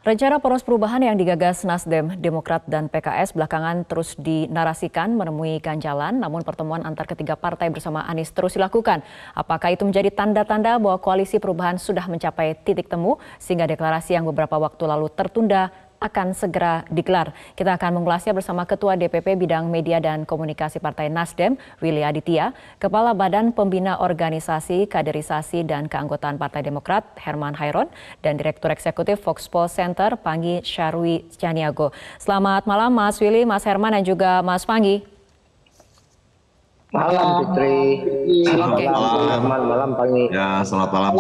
Rencana poros perubahan yang digagas Nasdem, Demokrat, dan PKS belakangan terus dinarasikan menemui ganjalan, namun pertemuan antar ketiga partai bersama Anies terus dilakukan. Apakah itu menjadi tanda-tanda bahwa koalisi perubahan sudah mencapai titik temu, sehingga deklarasi yang beberapa waktu lalu tertunda akan segera digelar. Kita akan mengulasnya bersama Ketua DPP Bidang Media dan Komunikasi Partai Nasdem, Willy Aditya, Kepala Badan Pembina Organisasi, Kaderisasi, dan Keanggotaan Partai Demokrat, Herman Hairon, dan Direktur Eksekutif Foxpol Center, Panggi Syarwi Caniago. Selamat malam Mas Willy, Mas Herman, dan juga Mas Panggi. Malam Fitri. Selamat Malam Panggi. Ya, selamat malam.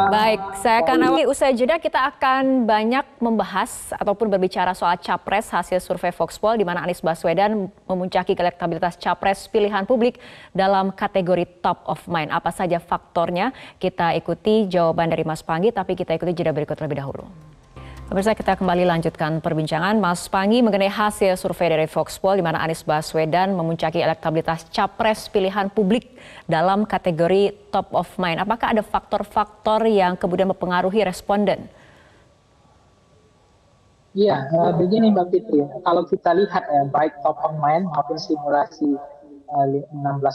Baik, saya akan awali usai jeda. Kita akan banyak membahas ataupun berbicara soal capres hasil survei Foxpol, di mana Anies Baswedan memuncaki elektabilitas capres pilihan publik dalam kategori top of mind. Apa saja faktornya? Kita ikuti jawaban dari Mas Panggi, tapi kita ikuti jeda berikut terlebih dahulu. Pemirsa, kita kembali lanjutkan perbincangan Mas Panggi mengenai hasil survei dari Foxpol, di mana Anies Baswedan memuncaki elektabilitas capres pilihan publik dalam kategori top of mind. Apakah ada faktor-faktor yang kemudian mempengaruhi responden? Iya, begini Mbak Fitri, kalau kita lihat baik top of mind maupun simulasi 16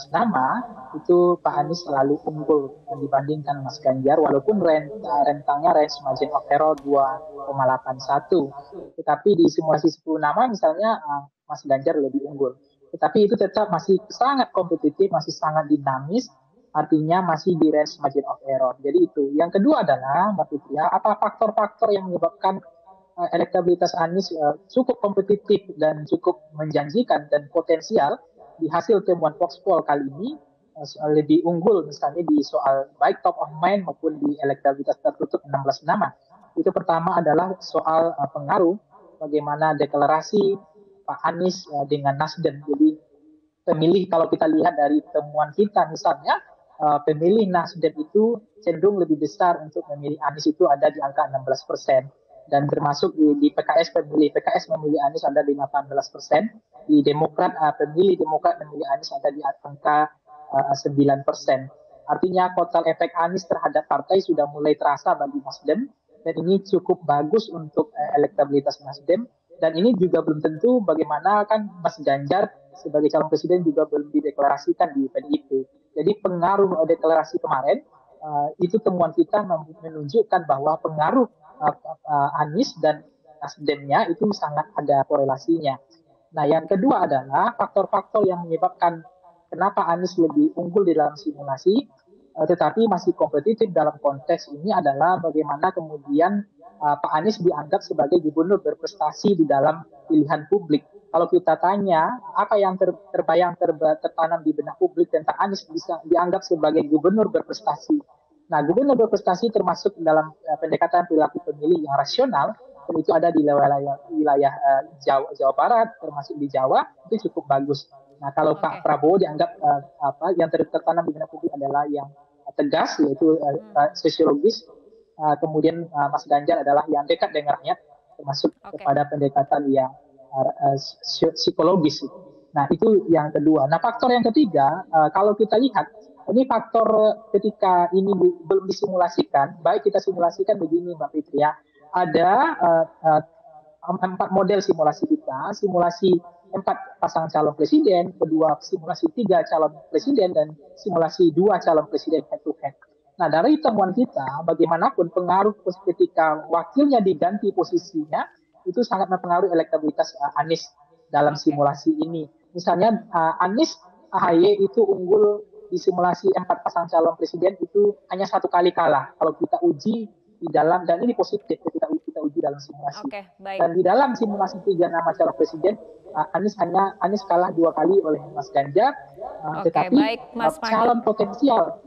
nama, itu Pak Anies selalu unggul dibandingkan Mas Ganjar, walaupun rentangnya range margin of error 2,81. Tetapi di simulasi 10 nama misalnya Mas Ganjar lebih unggul. Tetapi itu tetap masih sangat kompetitif, masih sangat dinamis, artinya masih di range margin of error. Jadi itu. Yang kedua adalah Mbak Fitri, apa faktor-faktor yang menyebabkan elektabilitas Anies cukup kompetitif dan cukup menjanjikan dan potensial di hasil temuan Foxpol kali ini lebih unggul misalnya di soal baik top of mind maupun di elektabilitas tertutup 16 nama. Itu pertama adalah soal pengaruh bagaimana deklarasi Pak Anies dengan Nasdem. Jadi pemilih, kalau kita lihat dari temuan kita misalnya, pemilih Nasdem itu cenderung lebih besar untuk memilih Anies, itu ada di angka 16%. Dan termasuk di PKS, pemilih PKS memilih Anies ada di 18%. Di Demokrat, pemilih Demokrat memilih Anies ada di angka 9%. Artinya kotel efek Anies terhadap partai sudah mulai terasa bagi Nasdem, dan ini cukup bagus untuk elektabilitas Nasdem. Dan ini juga belum tentu, bagaimana kan Mas Ganjar sebagai calon presiden juga belum dideklarasikan di PDIP. Jadi pengaruh deklarasi kemarin, itu temuan kita menunjukkan bahwa pengaruh Anies dan Nasdemnya itu sangat ada korelasinya. Nah, yang kedua adalah faktor-faktor yang menyebabkan kenapa Anies lebih unggul di dalam simulasi, tetapi masih kompetitif dalam konteks ini adalah bagaimana kemudian Pak Anies dianggap sebagai gubernur berprestasi di dalam pilihan publik. Kalau kita tanya apa yang tertanam di benak publik tentang Anies bisa dianggap sebagai gubernur berprestasi. Nah, gubernur berprestasi termasuk dalam pendekatan perilaku pemilih yang rasional, dan itu ada di wilayah Jawa Barat, termasuk di Jawa, itu cukup bagus. Nah, kalau Pak Prabowo dianggap yang tertanam di benak publik adalah yang tegas, yaitu sosiologis. Kemudian Mas Ganjar adalah yang dekat dengan rakyat, termasuk kepada pendekatan yang psikologis. Nah, itu yang kedua. Nah, faktor yang ketiga, kalau kita lihat, ini faktor ketika ini belum disimulasikan, baik kita simulasikan begini Mbak Fitri ya, ada 4 model simulasi kita, simulasi 4 pasangan calon presiden, kedua simulasi 3 calon presiden, dan simulasi 2 calon presiden head to head. Nah, dari temuan kita, bagaimanapun pengaruh ketika wakilnya diganti posisinya, itu sangat mempengaruhi elektabilitas Anies dalam simulasi ini. Misalnya Anies AHY itu unggul di simulasi 4 pasang calon presiden itu hanya 1 kali kalah kalau kita uji di dalam, dan ini positif ketika kita uji dalam simulasi. Dan di dalam simulasi 3 nama calon presiden, Anies kalah 2 kali oleh Mas Ganjar, tetapi calon potensial